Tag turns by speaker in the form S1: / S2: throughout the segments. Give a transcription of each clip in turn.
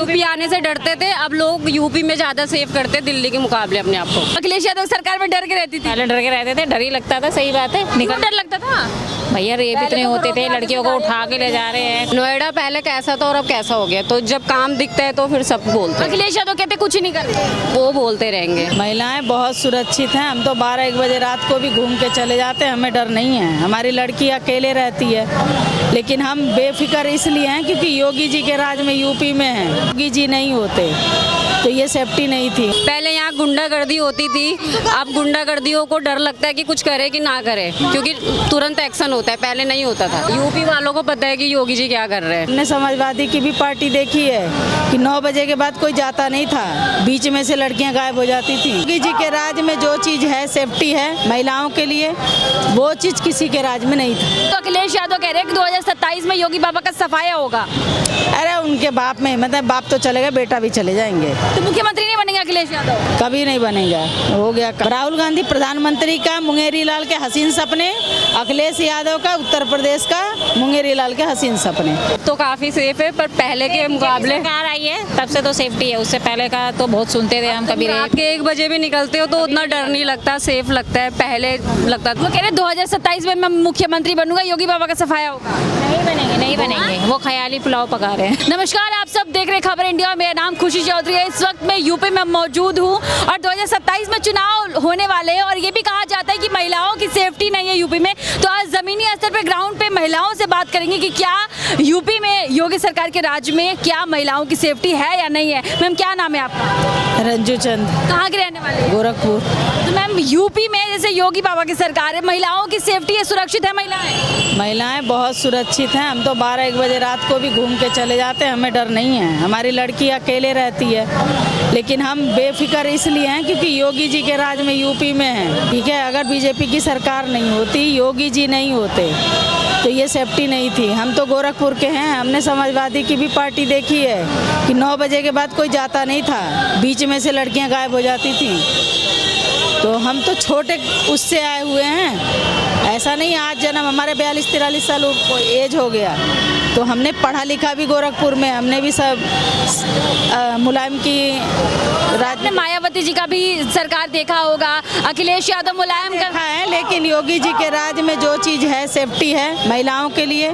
S1: UP आने से डरते थे, अब लोग यूपी में ज्यादा सेफ करते हैं दिल्ली के मुकाबले अपने आप को।
S2: अखिलेश यादव सरकार में डर के रहती थी,
S3: पहले डर के रहते थे, डर ही लगता था, सही बात है।
S2: क्यों डर लगता था?
S3: भैया रेप इतने होते थे, लड़कियों को उठा के ले जा रहे हैं।
S1: नोएडा पहले कैसा था और अब कैसा हो गया, तो जब काम दिखता है तो फिर सब बोलते हैं।
S2: अखिलेश यादव कहते कुछ ही नहीं करते।
S1: वो बोलते रहेंगे।
S4: महिलाएं बहुत सुरक्षित हैं। हम तो 12-1 बजे रात को भी घूम के चले जाते हैं, हमें डर नहीं है। हमारी लड़की अकेले रहती है, लेकिन हम बेफिक्र इसलिए हैं क्योंकि योगी जी के राज में यूपी में हैं। योगी जी नहीं होते तो ये सेफ्टी नहीं थी।
S1: पहले यहाँ गुंडागर्दी होती थी, अब गुंडागर्दियों को डर लगता है कि कुछ करे कि ना करे, क्योंकि तुरंत एक्शन होता है, पहले नहीं होता था। यूपी वालों को पता है कि योगी जी क्या कर रहे हैं।
S4: हमने समाजवादी की भी पार्टी देखी है कि 9 बजे के बाद कोई जाता नहीं था, बीच में से लड़कियां गायब हो जाती थी। योगी जी के राज में जो चीज़ है सेफ्टी है महिलाओं के लिए, वो चीज़ किसी के राज में नहीं था।
S2: तो अखिलेश यादव कह रहे हैं कि 2027 में योगी बाबा का सफाया होगा।
S4: अरे उनके बाप में मतलब बाप तो चले गए, बेटा भी चले जाएंगे,
S2: तो मुख्यमंत्री नहीं बनेंगे अखिलेश यादव?
S4: कभी नहीं बनेगा। हो गया। राहुल गांधी प्रधानमंत्री का मुंगेरी लाल के हसीन सपने, अखिलेश यादव का उत्तर प्रदेश का मुंगेरी लाल के हसीन सपने।
S1: तो काफी सेफ है, पर पहले के मुकाबले
S3: कार आई है तब से तो सेफ्टी है, उससे पहले का तो बहुत सुनते थे हम। कभी
S1: रात के 1 बजे भी निकलते हो तो उतना डर नहीं लगता, सेफ लगता है। पहले लगता था।
S2: वो कह रहे 2027 में मैं मुख्यमंत्री बनूंगा, योगी बाबा का सफाया होगा।
S3: नहीं बनेंगे, नहीं बनेंगे, वो ख्याली पुलाव पका रहे हैं।
S2: नमस्कार, आप सब देख रहे हैं खबर इंडिया। मेरा नाम खुशी चौधरी है। इस वक्त मैं यूपी में मौजूद हूँ और 2027 में चुनाव होने वाले हैं और ये भी कहा जाता है कि महिलाओं की सेफ्टी नहीं है यूपी में। तो आज जमीनी स्तर पे ग्राउंड पे महिलाओं से बात करेंगे कि क्या यूपी में योगी सरकार के राज्य में क्या महिलाओं की सेफ्टी है या नहीं है। मैम क्या नाम है आपका?
S4: रंजू चंद,
S2: कहाँ के रहने वाले हैं?
S4: गोरखपुर।
S2: तो मैम यूपी में जैसे योगी बाबा की सरकार है, महिलाओं की सेफ्टी है, सुरक्षित है महिलाएं?
S4: महिलाएं बहुत सुरक्षित हैं। हम तो 12-1 बजे रात को भी घूम के चले जाते हैं, हमें डर नहीं है। हमारी लड़की अकेले रहती है, लेकिन हम बेफिक्र इसलिए हैं क्योंकि योगी जी के राज में यूपी में है। ठीक है, अगर बीजेपी की सरकार नहीं होती, योगी जी नहीं होते तो ये सेफ्टी नहीं थी। हम तो गोरखपुर के हैं, हमने समाजवादी की भी पार्टी देखी है कि 9 बजे के बाद कोई जाता नहीं था, बीच में से लड़कियां गायब हो जाती थी। तो हम तो छोटे उससे आए हुए हैं, ऐसा नहीं आज जन्म, हमारे 42-43 साल एज हो गया। तो हमने पढ़ा लिखा भी गोरखपुर में, हमने भी सब मुलायम की
S2: राज में मायावती जी का भी सरकार देखा होगा, अखिलेश यादव मुलायम का
S4: है, लेकिन योगी जी के राज में जो चीज़ है सेफ्टी है महिलाओं के लिए,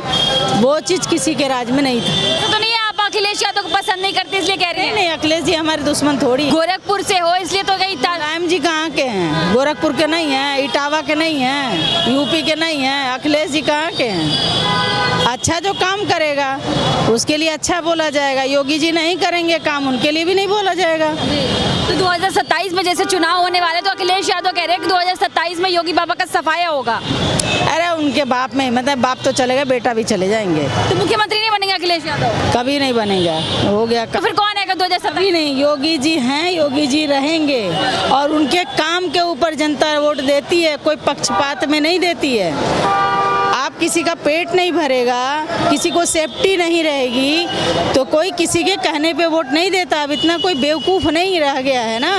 S4: वो चीज़ किसी के राज में नहीं था।
S2: तो नहीं है, आप अखिलेश यादव को पसंद नहीं करते इसलिए कह रहे हैं?
S4: नहीं, अखिलेश जी हमारे दुश्मन थोड़ी।
S2: गोरखपुर से हो इसलिए तो गई।
S4: मुलायम जी कहाँ के हैं? गोरखपुर के नहीं हैं, इटावा के नहीं हैं, यूपी के नहीं हैं। अखिलेश जी कहाँ के हैं? अच्छा जो काम करेगा उसके लिए अच्छा बोला जाएगा। योगी जी नहीं करेंगे काम, उनके लिए भी नहीं बोला जाएगा।
S2: तो 2027 में जैसे चुनाव होने वाले, तो अखिलेश यादव कह रहे हैं कि 2027 में योगी बाबा का सफाया होगा।
S4: अरे उनके बाप में मतलब बाप तो चले गए, बेटा भी चले जाएंगे,
S2: तो मुख्यमंत्री नहीं बनेंगे अखिलेश यादव?
S4: कभी नहीं बनेगा। हो गया।
S2: तो फिर कौन आएगा 2027?
S4: नहीं, योगी जी हैं, योगी जी रहेंगे और उनके काम के ऊपर जनता वोट देती है, कोई पक्षपात में नहीं देती है। आप किसी का पेट नहीं भरेगा, किसी को सेफ्टी नहीं रहेगी तो कोई किसी के कहने पे वोट नहीं देता। अब इतना कोई बेवकूफ़ नहीं रह गया है ना।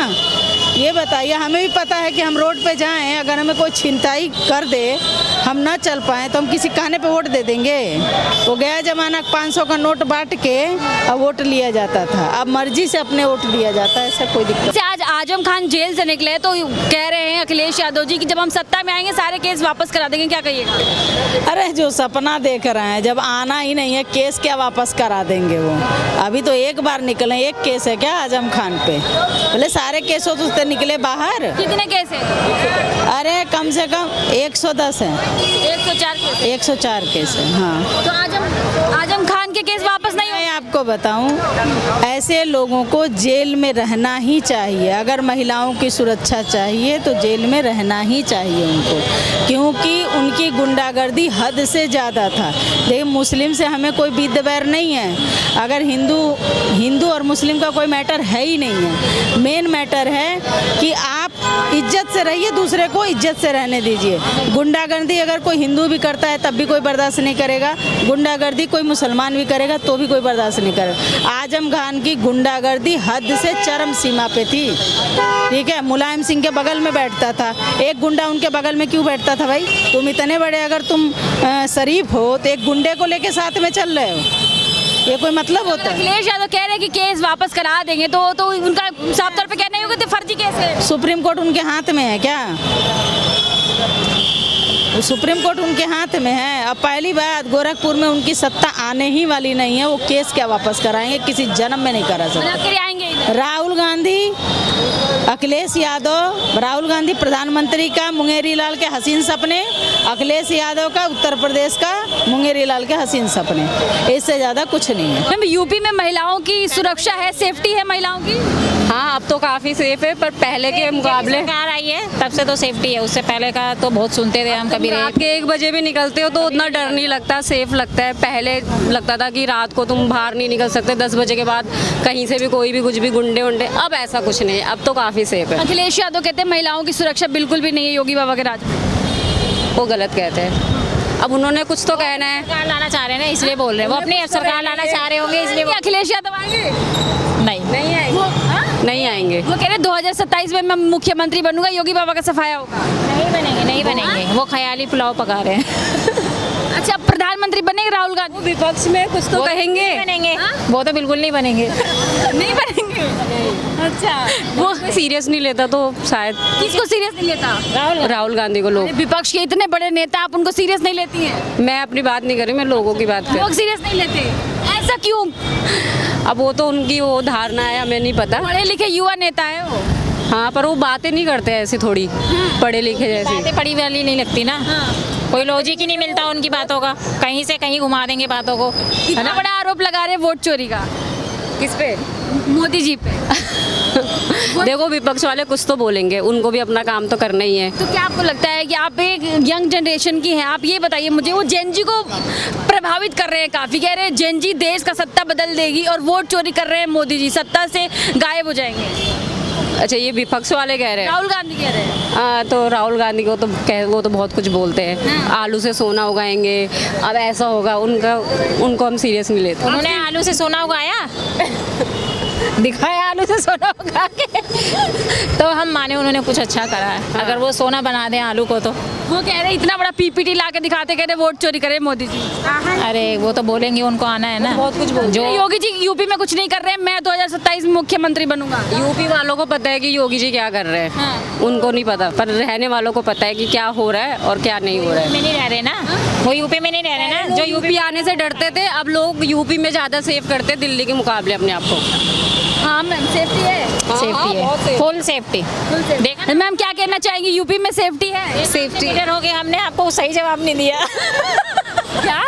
S4: ये बताइए, हमें भी पता है कि हम रोड पे जाएं, अगर हमें कोई छिनताई कर दे, हम ना चल पाएँ तो हम किसी कहने पे वोट दे देंगे? वो गया जमाना 500 का नोट बांट के अब वोट लिया जाता था, अब मर्जी से अपने वोट दिया जाता है, ऐसा कोई दिक्कत।
S2: से आज आजम खान जेल से निकले तो कह रहे हैं अखिलेश यादव जी कि जब हम सत्ता में आएंगे सारे केस वापस करा देंगे, क्या कहिएगा?
S4: अरे जो सपना देख रहे हैं, जब आना ही नहीं है केस क्या वापस करा देंगे वो? अभी तो एक बार निकले, एक केस है क्या आजम खान पे? बोले सारे केसों तो निकले बाहर।
S2: कितने केस हैं?
S4: अरे कम से कम 110 है।
S2: 104 केस।
S4: 104 केस है। हाँ,
S2: तो आजम खान के केस वापस नहीं
S4: मैं आपको बताऊं, ऐसे लोगों को जेल में रहना ही चाहिए। अगर महिलाओं की सुरक्षा चाहिए तो जेल में रहना ही चाहिए उनको, क्योंकि उनकी गुंडागर्दी हद से ज़्यादा था। देखिए, मुस्लिम से हमें कोई विद्द बैर नहीं है, अगर हिंदू और मुस्लिम का कोई मैटर है ही नहीं है। मेन मैटर है कि आप इज्जत से रहिए, दूसरे को इज्जत से रहने दीजिए। गुंडागर्दी अगर कोई हिंदू भी करता है तब भी कोई बर्दाश्त नहीं करेगा, गुंडागर्दी कोई मुसलमान भी करेगा तो भी कोई बर्दाश्त नहीं करेगा। आजम खान की गुंडागर्दी हद से चरम सीमा पे थी। ठीक है, मुलायम सिंह के बगल में बैठता था, एक गुंडा उनके बगल में क्यों बैठता था? भाई तुम इतने बड़े अगर तुम शरीफ हो तो एक गुंडे को लेके साथ में चल रहे हो, ये कोई मतलब होता है?
S2: अखिलेश यादव कह रहे हैं कि केस वापस करा देंगे, तो उनका साफ तौर पे कहना ही होगा कि फर्जी केस है।
S4: सुप्रीम कोर्ट उनके हाथ में है क्या? सुप्रीम कोर्ट उनके हाथ में है। अब पहली बात, गोरखपुर में उनकी सत्ता आने ही वाली नहीं है। वो केस क्या वापस कराएंगे? किसी जन्म में नहीं करा सकते।
S2: आएंगे
S4: राहुल गांधी, अखिलेश यादव, राहुल गांधी प्रधानमंत्री का मुंगेरी लाल के हसीन सपने, अखिलेश यादव का उत्तर प्रदेश का मुंगेरी लाल के हसीन सपने, इससे ज़्यादा कुछ नहीं है।
S2: मैम, यूपी में महिलाओं की सुरक्षा है, सेफ्टी है महिलाओं की?
S1: हाँ, अब तो काफ़ी सेफ है, पर पहले के मुकाबले
S3: सरकार आई है तब से तो सेफ्टी है। उससे पहले का तो बहुत सुनते थे हम, कभी
S1: रात के 1 बजे भी निकलते हो तो उतना डर नहीं लगता, सेफ लगता है। पहले लगता था कि रात को तुम बाहर नहीं निकल सकते, 10 बजे के बाद कहीं से भी कोई भी कुछ भी गुंडे उंडे। अब ऐसा कुछ नहीं है, अब तो काफ़ी सेफ है।
S2: अखिलेश यादव कहते हैं महिलाओं की सुरक्षा बिल्कुल भी नहीं है योगी बाबा के राज में।
S1: वो गलत कहते हैं। अब उन्होंने कुछ तो कहना है।
S3: सरकार लाना चाह रहे हैं ना, इसलिए बोल रहे हैं। वो अपनी सरकार लाना चाह रहे होंगे, इसलिए
S2: अखिलेश यादव आएंगे?
S3: नहीं
S1: नहीं आएंगे, नहीं आएंगे।
S2: वो कह रहे 2027 में मैं मुख्यमंत्री बनूंगा, योगी बाबा का सफाया होगा।
S3: नहीं बनेंगे, नहीं बनेंगे। वो ख्याली पुलाव पका रहे हैं।
S2: अच्छा, प्रधानमंत्री बनेंगे राहुल गांधी?
S1: विपक्ष में कुछ तो कहेंगे।
S3: नहीं बनेंगे, वो तो बिल्कुल नहीं बनेंगे।
S2: नहीं बनेंगे। अच्छा,
S1: वो सीरियस नहीं लेता तो शायद।
S2: किसको सीरियस नहीं लेता?
S1: राहुल गांधी को लोग।
S2: विपक्ष के इतने बड़े नेता, आप उनको सीरियस नहीं लेती हैं?
S1: मैं अपनी बात नहीं कर रही, मैं लोगों की बात कर रही
S2: लोग सीरियस नहीं लेते, ऐसा क्यों?
S1: हूँ। अब वो तो उनकी वो धारणा है, हमें नहीं पता।
S2: पढ़े लिखे युवा नेता है वो।
S1: हाँ, पर वो बातें नहीं करते ऐसी, थोड़ी पढ़े लिखे जैसी।
S3: बातें पड़ी वाली नहीं लगती ना। कोई लॉजिक ही नहीं मिलता उनकी बातों का, कहीं से कहीं घुमा देंगे बातों को।
S2: इतना बड़ा आरोप लगा रहे हैं वोट चोरी का
S1: किस पे?
S2: मोदी जी पे।
S1: देखो, विपक्ष वाले कुछ तो बोलेंगे, उनको भी अपना काम तो करना ही है।
S2: तो क्या आपको लगता है कि आप एक यंग जनरेशन की हैं, आप ये बताइए मुझे, वो जेनजी को प्रभावित कर रहे हैं काफ़ी, कह रहे हैं जेनजी देश का सत्ता बदल देगी और वोट चोरी कर रहे हैं मोदी जी, सत्ता से गायब हो जाएंगे।
S1: अच्छा, ये विपक्ष वाले कह रहे हैं?
S2: राहुल गांधी कह रहे हैं।
S1: हाँ, तो राहुल गांधी को तो वो तो बहुत कुछ बोलते हैं। आलू से सोना उगाएंगे, अब ऐसा होगा, उनको हम सीरियस नहीं लेते।
S3: उन्होंने आलू से सोना उगाया, दिखाया आलू से सोना उगा के, तो हम माने उन्होंने कुछ अच्छा करा है। अगर वो सोना बना दें आलू को तो।
S2: वो कह रहे हैं इतना बड़ा पीपीटी ला के दिखाते, कह रहे वोट चोरी करे मोदी जी।
S3: अरे वो तो बोलेंगे, उनको आना है ना।
S1: बहुत कुछ बोलते
S3: जो
S1: हैं।
S2: योगी जी यूपी में कुछ नहीं कर रहे हैं, मैं 2027 में मुख्यमंत्री बनूंगा।
S1: यूपी वालों को पता है कि योगी जी क्या कर रहे हैं।
S2: हाँ।
S1: उनको नहीं पता, पर रहने वालों को पता है कि क्या हो रहा है और क्या नहीं हो रहा है।
S3: में नहीं रह रहे ना, वो यूपी में नहीं रह रहे ना।
S1: जो यूपी आने से डरते थे, अब लोग यूपी में ज़्यादा सेफ करते हैं दिल्ली के मुकाबले अपने आप को।
S2: हाँ मैम, सेफ्टी है।
S3: सेफ्टी है, फुल सेफ्टी। देखा
S2: मैम, क्या कहना चाहेंगी, यूपी में सेफ्टी है?
S3: सेफ्टी लीडर हो गए, हमने आपको सही जवाब नहीं दिया।
S2: क्या?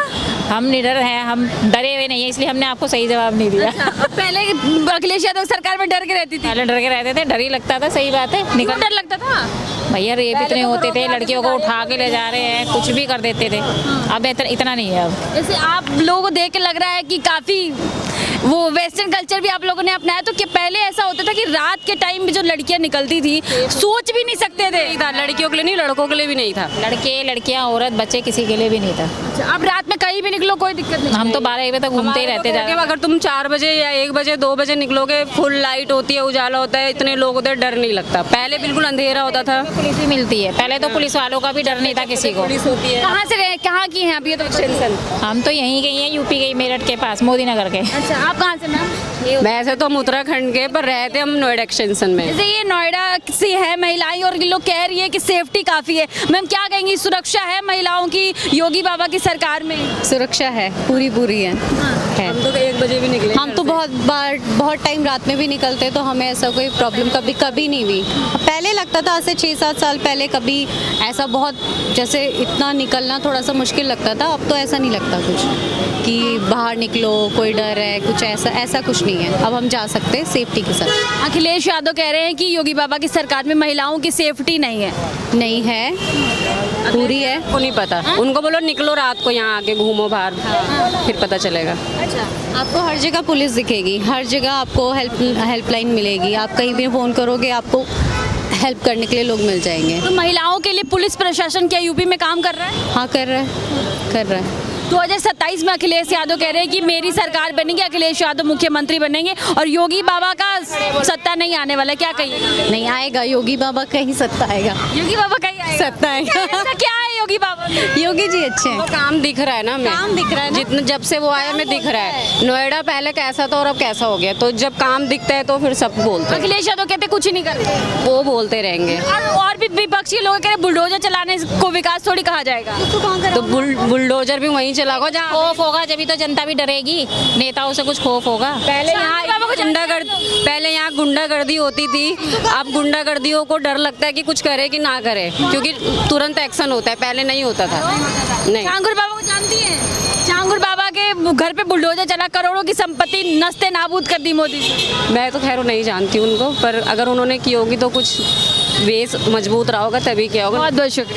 S3: हम निडर हैं, हम डरे हुए नहीं है, इसलिए हमने आपको सही जवाब नहीं दिया।
S2: पहले अखिलेश यादव सरकार में डर के रहती थी।
S3: पहले डर के रहते थे, डर ही लगता था, सही बात है।
S2: क्यों डर लगता था?
S3: भैया रेप इतने होते थे, लड़कियों को उठा के ले जा रहे हैं, कुछ भी कर देते थे। अब इतना नहीं है। अब
S2: जैसे आप लोगों को देख के लग रहा है कि काफी वो वेस्टर्न कल्चर भी आप लोगों ने अपनाया, तो क्या पहले ऐसा होता था कि रात के टाइम में जो लड़कियां निकलती थी सोच भी नहीं सकते थे?
S1: नहीं था, लड़कियों के लिए नहीं, लड़कों के लिए भी नहीं था।
S3: लड़के लड़कियां औरत बच्चे किसी के लिए भी नहीं था।
S2: अब रात में कहीं भी निकलो कोई दिक्कत नहीं।
S3: हम तो 12-1 बजे तक घूमते ही रहते थे।
S1: अगर तुम 4 बजे या 1 बजे 2 बजे निकलोगे, फुल लाइट होती है, उजाला होता है, इतने लोग होते हैं, डर नहीं लगता। पहले बिल्कुल अंधेरा होता था।
S3: पुलिस भी मिलती है, पहले तो पुलिस वालों का भी डर नहीं था किसी को।
S1: पुलिस होती है।
S2: कहाँ से रहे, कहाँ की हैं आप? ये तो टेंशन।
S3: हम तो यहीं गई हैं, यूपी गई, मेरठ के पास, मोदी नगर के।
S2: अच्छा, आप कहाँ से मैम?
S1: वैसे तो हम उत्तराखंड के, पर रहते हम नोएडा एक्सटेंशन में।
S2: जैसे ये नोएडा से है महिलाएं, और ये लोग कह रही है कि सेफ्टी काफी है। मैम, क्या कहेंगी, सुरक्षा है महिलाओं की योगी बाबा की सरकार में?
S5: सुरक्षा है, पूरी है।
S1: हम तो 1 बजे भी निकले।
S5: हम तो बहुत टाइम रात में भी निकलते, तो हमें ऐसा कोई प्रॉब्लम कभी नहीं हुई। पहले लगता था, आज से 6-7 साल पहले कभी ऐसा बहुत, जैसे इतना निकलना थोड़ा सा मुश्किल लगता था। अब तो ऐसा नहीं लगता कुछ कि बाहर निकलो कोई डर है, कुछ ऐसा कुछ नहीं है। अब हम जा सकते हैं सेफ्टी के साथ।
S2: अखिलेश यादव कह रहे हैं कि योगी बाबा की सरकार में महिलाओं की सेफ्टी नहीं है।
S5: नहीं है, पूरी है।
S1: उनको नहीं पता, उनको बोलो निकलो रात को यहाँ आके घूमो बाहर, फिर पता चलेगा।
S5: आपको हर जगह पुलिस दिखेगी, हर जगह आपको हेल्पलाइन मिलेगी। आप कहीं भी फ़ोन करोगे, आपको हेल्प करने के लिए लोग मिल जाएंगे।
S2: तो महिलाओं के लिए पुलिस प्रशासन क्या यूपी में काम कर रहा है?
S5: हाँ, कर रहा है।
S2: 2027 में अखिलेश यादव कह रहे हैं कि मेरी सरकार बनेगी, अखिलेश यादव मुख्यमंत्री बनेंगे और योगी बाबा का सत्ता नहीं आने वाला। क्या कहिए?
S5: नहीं आएगा, योगी बाबा का ही सत्ता आएगा।
S2: योगी बाबा का ही आएगा।
S5: सत्ता आएगा।
S2: ऐसा क्या है योगी बाबा?
S5: योगी जी अच्छे
S1: वो
S5: हैं।
S1: काम दिख रहा है ना हमें,
S5: काम दिख रहा है ना?
S1: जितना जब से वो आए हमें दिख रहा है। नोएडा पहले कैसा था और अब कैसा हो गया, तो जब काम दिखता है तो फिर सब बोलते हैं,
S2: अखिलेश यादव कहते कुछ ही नहीं करते,
S1: वो बोलते रहेंगे।
S2: और भी विपक्षी लोग कह रहे बुलडोजर चलाने को विकास थोड़ी कहा जाएगा।
S1: तो बुलडोजर भी वहीं चलाओ जहाँ
S3: खौफ होगा जब तो जनता भी डरेगी, नेताओं से कुछ खौफ होगा।
S1: पहले यहाँ गुंडागर्दी होती थी, अब गुंडागर्दियों को डर लगता है कि कुछ करे कि ना करे, क्योंकि तुरंत एक्शन होता है, पहले नहीं होता था। नहीं,
S2: चांगुर बाबा को जानती हैं? चांगुर बाबा के घर पे बुलडोजर चला, करोड़ों की संपत्ति नस्ते नाबूद कर दी मोदी ने।
S1: मैं तो खैर नहीं जानती उनको, पर अगर उन्होंने की होगी तो कुछ बेस मजबूत रहा होगा तभी क्या होगा।
S2: बहुत बहुत शुक्रिया।